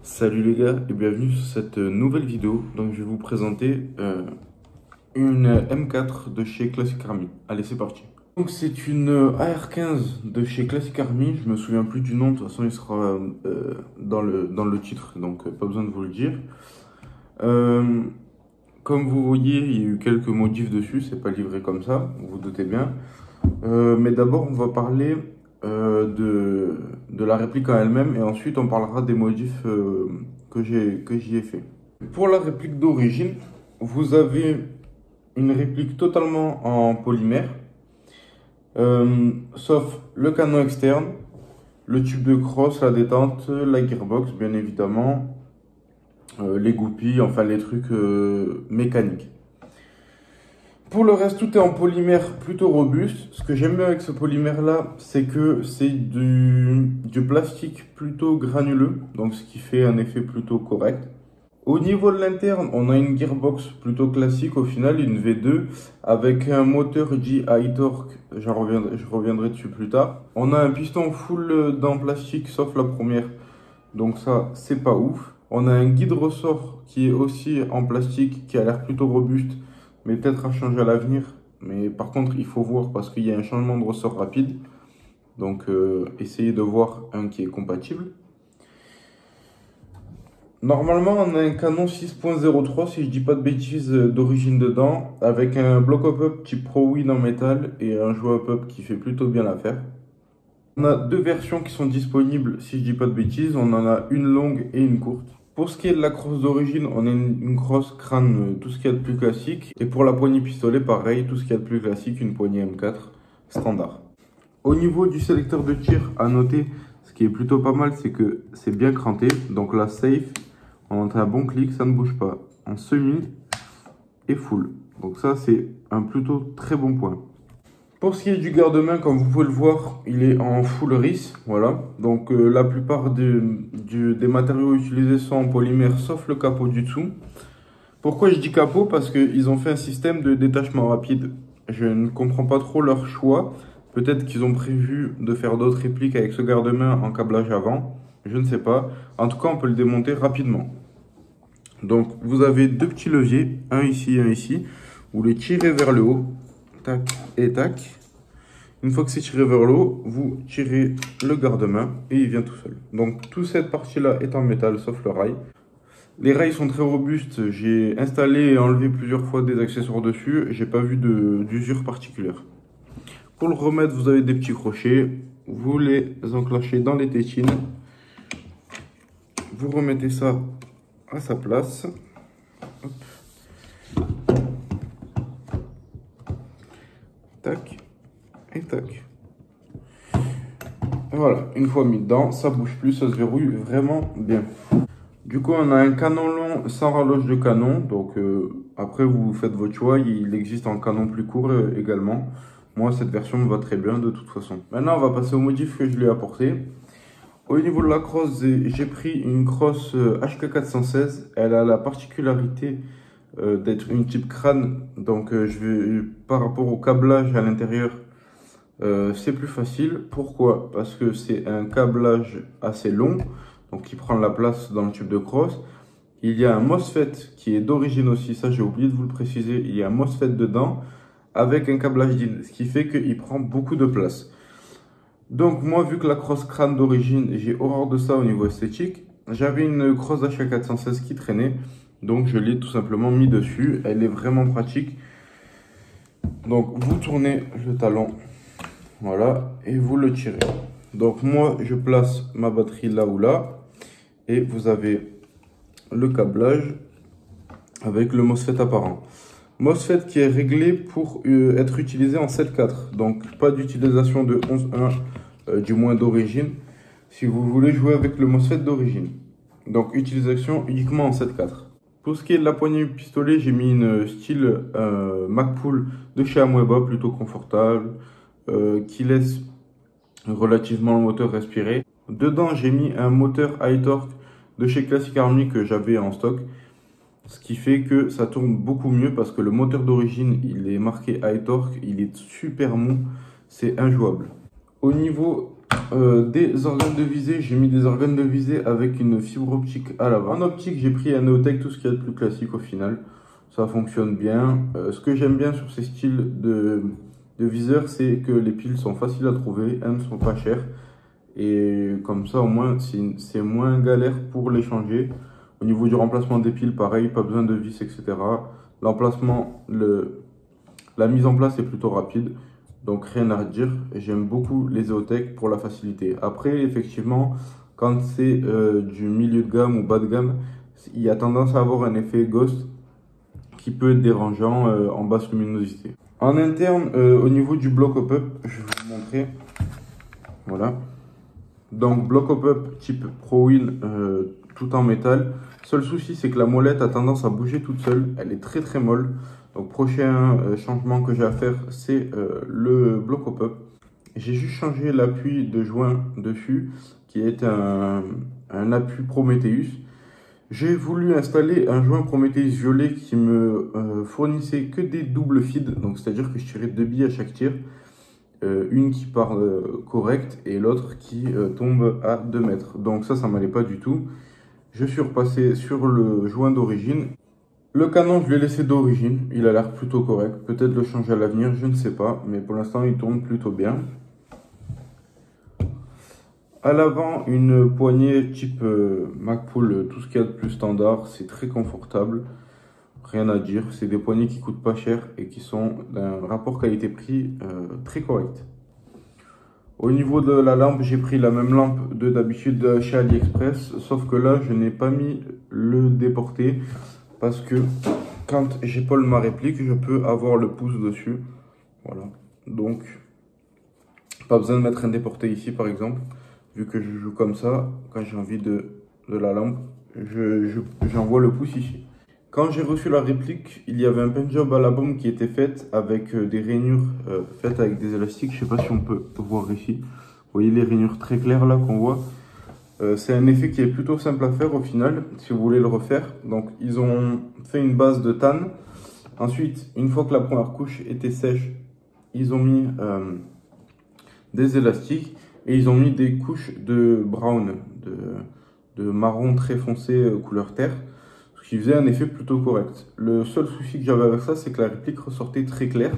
Salut les gars et bienvenue sur cette nouvelle vidéo. Donc je vais vous présenter une M4 de chez Classic Army. Allez, c'est parti. Donc c'est une AR-15 de chez Classic Army. Je me souviens plus du nom, de toute façon il sera dans le titre, donc pas besoin de vous le dire. Comme vous voyez, il y a eu quelques modifs dessus, c'est pas livré comme ça, vous vous doutez bien. Mais d'abord on va parler de la réplique en elle-même et ensuite on parlera des modifs que j'y ai fait. Pour la réplique d'origine, vous avez une réplique totalement en polymère, sauf le canon externe, le tube de crosse, la détente, la gearbox bien évidemment, les goupilles, enfin les trucs mécaniques. Pour le reste, tout est en polymère plutôt robuste. Ce que j'aime bien avec ce polymère-là, c'est que c'est du plastique plutôt granuleux, donc ce qui fait un effet plutôt correct. Au niveau de l'interne, on a une gearbox plutôt classique, au final une V2 avec un moteur high torque, je reviendrai dessus plus tard. On a un piston full dents plastique sauf la première, donc ça c'est pas ouf. On a un guide ressort qui est aussi en plastique, qui a l'air plutôt robuste, mais peut-être à changer à l'avenir. Mais par contre, il faut voir parce qu'il y a un changement de ressort rapide. Donc, essayez de voir un qui est compatible. Normalement, on a un canon 6.03, si je dis pas de bêtises, d'origine dedans, avec un bloc hop-up type ProWin en métal et un jouet hop-up qui fait plutôt bien l'affaire. On a deux versions qui sont disponibles, si je dis pas de bêtises. On en a une longue et une courte. Pour ce qui est de la crosse d'origine, on a une crosse crâne, tout ce qu'il y a de plus classique. Et pour la poignée pistolet, pareil, tout ce qu'il y a de plus classique, une poignée M4 standard. Au niveau du sélecteur de tir, à noter, ce qui est plutôt pas mal, c'est que c'est bien cranté. Donc là, safe, on entend un bon clic, ça ne bouge pas. En semi et full. Donc ça, c'est un plutôt très bon point. Pour ce qui est du garde-main, comme vous pouvez le voir, il est en full RIS, voilà. Donc la plupart des matériaux utilisés sont en polymère, sauf le capot du dessous. Pourquoi je dis capot? Parce qu'ils ont fait un système de détachement rapide. Je ne comprends pas trop leur choix. Peut-être qu'ils ont prévu de faire d'autres répliques avec ce garde-main en câblage avant. Je ne sais pas. En tout cas, on peut le démonter rapidement. Donc vous avez deux petits leviers, un ici et un ici. Vous les tirez vers le haut. Tac et tac. Une fois que c'est tiré vers le haut, vous tirez le garde-main et il vient tout seul. Donc toute cette partie-là est en métal sauf le rail. Les rails sont très robustes. J'ai installé et enlevé plusieurs fois des accessoires dessus. J'ai pas vu d'usure particulière. Pour le remettre, vous avez des petits crochets. Vous les enclenchez dans les tétines. Vous remettez ça à sa place. Hop. Tac. Et tac. Voilà, une fois mis dedans, ça bouge plus, ça se verrouille vraiment bien. Du coup, on a un canon long sans rallonge de canon. Donc après, vous faites votre choix. Il existe en canon plus court également. Moi, cette version me va très bien de toute façon. Maintenant, on va passer au modif que je lui ai apporté. Au niveau de la crosse, j'ai pris une crosse HK416. Elle a la particularité d'être une type crâne. Donc, par rapport au câblage à l'intérieur, c'est plus facile. Pourquoi? Parce que c'est un câblage assez long, donc qui prend la place dans le tube de crosse. Il y a un MOSFET qui est d'origine aussi, ça j'ai oublié de vous le préciser. Il y a un MOSFET dedans avec un câblage DIN, ce qui fait qu'il prend beaucoup de place. Donc moi, vu que la crosse crâne d'origine, j'ai horreur de ça au niveau esthétique, j'avais une crosse HK416 qui traînait, donc je l'ai tout simplement mis dessus. Elle est vraiment pratique. Donc vous tournez le talon. Voilà, et vous le tirez. Donc moi, je place ma batterie là ou là. Et vous avez le câblage avec le MOSFET apparent. MOSFET qui est réglé pour être utilisé en 7.4. Donc pas d'utilisation de 11.1, du moins d'origine. Si vous voulez jouer avec le MOSFET d'origine. Donc utilisation uniquement en 7.4. Pour ce qui est de la poignée pistolet, j'ai mis une style Magpul de chez Amoeba, plutôt confortable. Qui laisse relativement le moteur respirer. Dedans, j'ai mis un moteur high torque de chez Classic Army que j'avais en stock. Ce qui fait que ça tourne beaucoup mieux parce que le moteur d'origine, il est marqué high torque, il est super mou, c'est injouable. Au niveau Des organes de visée, j'ai mis des organes de visée avec une fibre optique à l'avant. En optique, j'ai pris un Neotech, tout ce qu'il y a de plus classique au final. Ça fonctionne bien. Ce que j'aime bien sur ces styles de viseur, c'est que les piles sont faciles à trouver, elles ne sont pas chères. Et comme ça, au moins, c'est moins galère pour les changer. Au niveau du remplacement des piles, pareil, pas besoin de vis, etc. L'emplacement, la mise en place est plutôt rapide. Donc rien à redire, j'aime beaucoup les Neotech pour la facilité. Après, effectivement, quand c'est du milieu de gamme ou bas de gamme, il y a tendance à avoir un effet ghost qui peut être dérangeant en basse luminosité. En interne, au niveau du bloc hop-up, je vais vous montrer. Voilà. Donc bloc hop-up type ProWheel tout en métal. Seul souci, c'est que la molette a tendance à bouger toute seule. Elle est très très molle. Donc prochain changement que j'ai à faire, c'est le bloc hop-up. J'ai juste changé l'appui de joint dessus, qui est un appui Prometheus. J'ai voulu installer un joint Prometheus violet qui me fournissait que des doubles feeds. Donc c'est-à-dire que je tirais 2 billes à chaque tir. Une qui part correcte et l'autre qui tombe à 2 mètres. Donc ça m'allait pas du tout. Je suis repassé sur le joint d'origine. Le canon, je l'ai laissé d'origine. Il a l'air plutôt correct. Peut-être le changer à l'avenir, je ne sais pas. Mais pour l'instant, il tourne plutôt bien. À l'avant, une poignée type Magpul, tout ce qu'il y a de plus standard. C'est très confortable. Rien à dire. C'est des poignées qui coûtent pas cher et qui sont d'un rapport qualité-prix très correct. Au niveau de la lampe, j'ai pris la même lampe de d'habitude chez AliExpress, sauf que là, je n'ai pas mis le déporté parce que quand j'épaule ma réplique, je peux avoir le pouce dessus. Voilà. Donc, pas besoin de mettre un déporté ici, par exemple, vu que je joue comme ça. Quand j'ai envie de la lampe, j'envoie le pouce ici. Quand j'ai reçu la réplique, il y avait un paint job à la bombe qui était fait avec des rainures faites avec des élastiques. Je ne sais pas si on peut voir ici. Vous voyez les rainures très claires là qu'on voit. C'est un effet qui est plutôt simple à faire au final, si vous voulez le refaire. Donc ils ont fait une base de tan. Ensuite, une fois que la première couche était sèche, ils ont mis des élastiques et ils ont mis des couches de brown, de marron très foncé couleur terre, ce qui faisait un effet plutôt correct. Le seul souci que j'avais avec ça, c'est que la réplique ressortait très claire.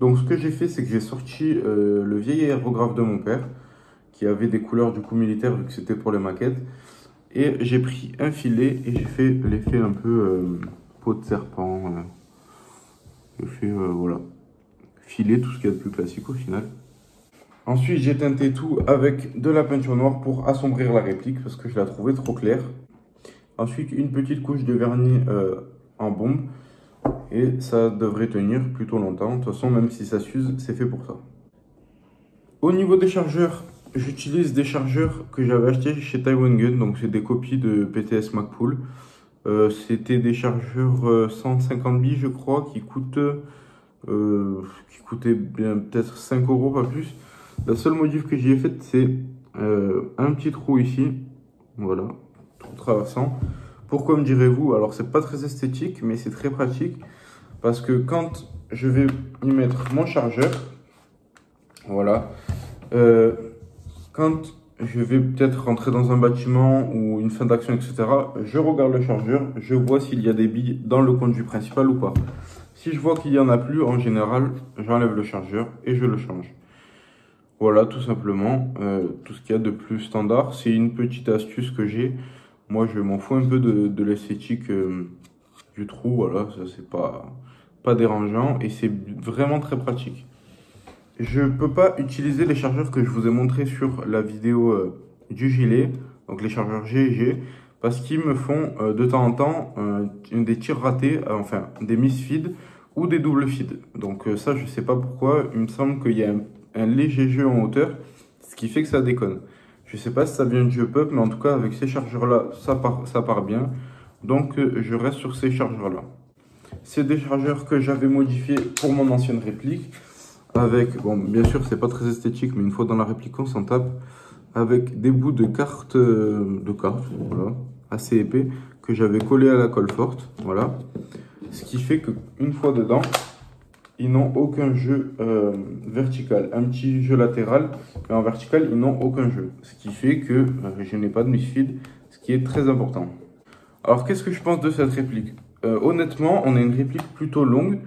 Donc ce que j'ai fait, c'est que j'ai sorti le vieil aérographe de mon père, qui avait des couleurs du coup militaires, vu que c'était pour les maquettes. Et j'ai pris un filet et j'ai fait l'effet un peu peau de serpent. J'ai fait, voilà, filet, tout ce qu'il y a de plus classique au final. Ensuite, j'ai teinté tout avec de la peinture noire pour assombrir la réplique, parce que je la trouvais trop claire. Ensuite, une petite couche de vernis en bombe. Et ça devrait tenir plutôt longtemps. De toute façon, même si ça s'use, c'est fait pour ça. Au niveau des chargeurs, j'utilise des chargeurs que j'avais achetés chez Taiwan Gun. Donc, c'est des copies de PTS Magpul. C'était des chargeurs 150 billes, je crois, qui coûtaient bien peut-être 5 euros, pas plus. La seule modif que j'y ai faite, c'est un petit trou ici. Voilà, trou traversant. Pourquoi me direz-vous? Alors, c'est pas très esthétique, mais c'est très pratique. Parce que quand je vais y mettre mon chargeur, voilà, quand je vais peut-être rentrer dans un bâtiment ou une fin d'action, etc., je regarde le chargeur, je vois s'il y a des billes dans le conduit principal ou pas. Si je vois qu'il n'y en a plus, en général, j'enlève le chargeur et je le change. Voilà, tout simplement, tout ce qu'il y a de plus standard. C'est une petite astuce que j'ai. Moi, je m'en fous un peu de l'esthétique du trou. Voilà, ça, c'est pas dérangeant et c'est vraiment très pratique. Je ne peux pas utiliser les chargeurs que je vous ai montrés sur la vidéo du gilet, donc les chargeurs GG, parce qu'ils me font de temps en temps des tirs ratés, enfin des misfeeds ou des double feeds. Donc ça, je ne sais pas pourquoi, il me semble qu'il y a un léger jeu en hauteur, ce qui fait que ça déconne. Je ne sais pas si ça vient du jeu pop, mais en tout cas avec ces chargeurs-là, ça part bien. Donc je reste sur ces chargeurs-là. C'est des chargeurs que j'avais modifiés pour mon ancienne réplique. Avec, bon, bien sûr, c'est pas très esthétique, mais une fois dans la réplique, on s'en tape. Avec des bouts de cartes, voilà, assez épais, que j'avais collé à la colle forte, voilà. Ce qui fait qu'une fois dedans, ils n'ont aucun jeu vertical. Un petit jeu latéral, mais en vertical, ils n'ont aucun jeu. Ce qui fait que je n'ai pas de misfeed, ce qui est très important. Alors, qu'est-ce que je pense de cette réplique? Honnêtement, on a une réplique plutôt longue,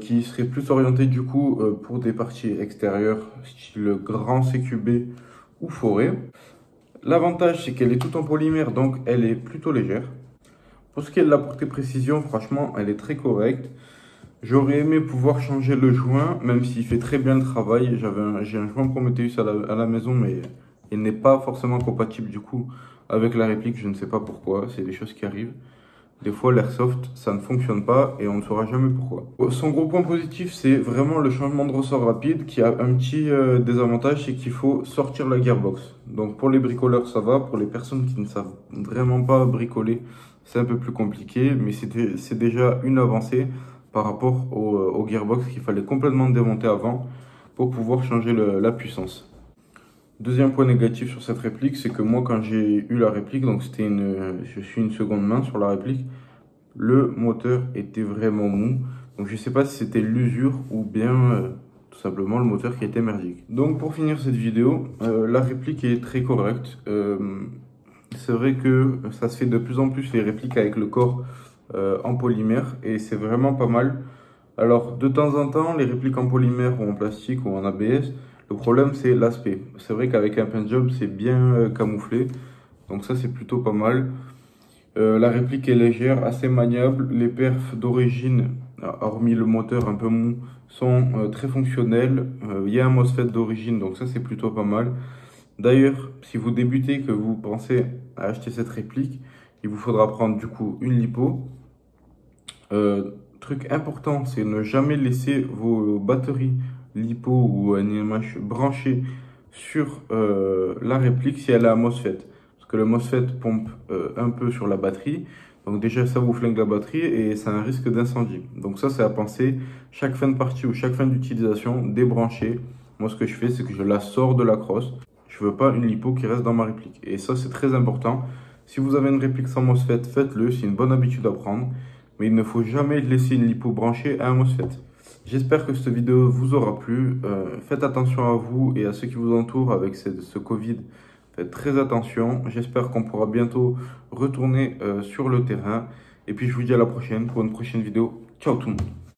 qui serait plus orientée du coup pour des parties extérieures, style grand CQB ou forêt. L'avantage, c'est qu'elle est toute en polymère, donc elle est plutôt légère. Pour ce qui est de la portée précision, franchement, elle est très correcte. J'aurais aimé pouvoir changer le joint, même s'il fait très bien le travail. J'ai un joint Prometheus à la maison, mais il n'est pas forcément compatible du coup avec la réplique. Je ne sais pas pourquoi, c'est des choses qui arrivent. Des fois, l'airsoft, ça ne fonctionne pas et on ne saura jamais pourquoi. Son gros point positif, c'est vraiment le changement de ressort rapide qui a un petit désavantage, c'est qu'il faut sortir la gearbox. Donc pour les bricoleurs, ça va. Pour les personnes qui ne savent vraiment pas bricoler, c'est un peu plus compliqué, mais c'est déjà une avancée par rapport au gearbox qu'il fallait complètement démonter avant pour pouvoir changer la puissance. Deuxième point négatif sur cette réplique, c'est que moi, quand j'ai eu la réplique, donc je suis une seconde main sur la réplique, le moteur était vraiment mou. Donc je sais pas si c'était l'usure ou bien tout simplement le moteur qui était merdique. Donc pour finir cette vidéo, la réplique est très correcte. C'est vrai que ça se fait de plus en plus les répliques avec le corps en polymère et c'est vraiment pas mal. Alors de temps en temps, les répliques en polymère ou en plastique ou en ABS, le problème, c'est l'aspect. C'est vrai qu'avec un paint job, c'est bien camouflé. Donc ça, c'est plutôt pas mal. La réplique est légère, assez maniable. Les perfs d'origine, hormis le moteur un peu mou, sont très fonctionnels. Il y a un MOSFET d'origine, donc ça, c'est plutôt pas mal. D'ailleurs, si vous débutez, que vous pensez à acheter cette réplique, il vous faudra prendre du coup une lipo. Truc important, c'est ne jamais laisser vos batteries lipo ou NMH branchées sur la réplique si elle est à MOSFET. Parce que le MOSFET pompe un peu sur la batterie. Donc déjà, ça vous flingue la batterie et c'est un risque d'incendie. Donc ça, c'est à penser. Chaque fin de partie ou chaque fin d'utilisation, débrancher. Moi, ce que je fais, c'est que je la sors de la crosse. Je veux pas une lipo qui reste dans ma réplique. Et ça, c'est très important. Si vous avez une réplique sans MOSFET, faites-le. C'est une bonne habitude à prendre. Mais il ne faut jamais laisser une lipo branchée à un MOSFET. J'espère que cette vidéo vous aura plu. Faites attention à vous et à ceux qui vous entourent avec ce Covid. Faites très attention. J'espère qu'on pourra bientôt retourner sur le terrain. Et puis je vous dis à la prochaine pour une prochaine vidéo. Ciao tout le monde.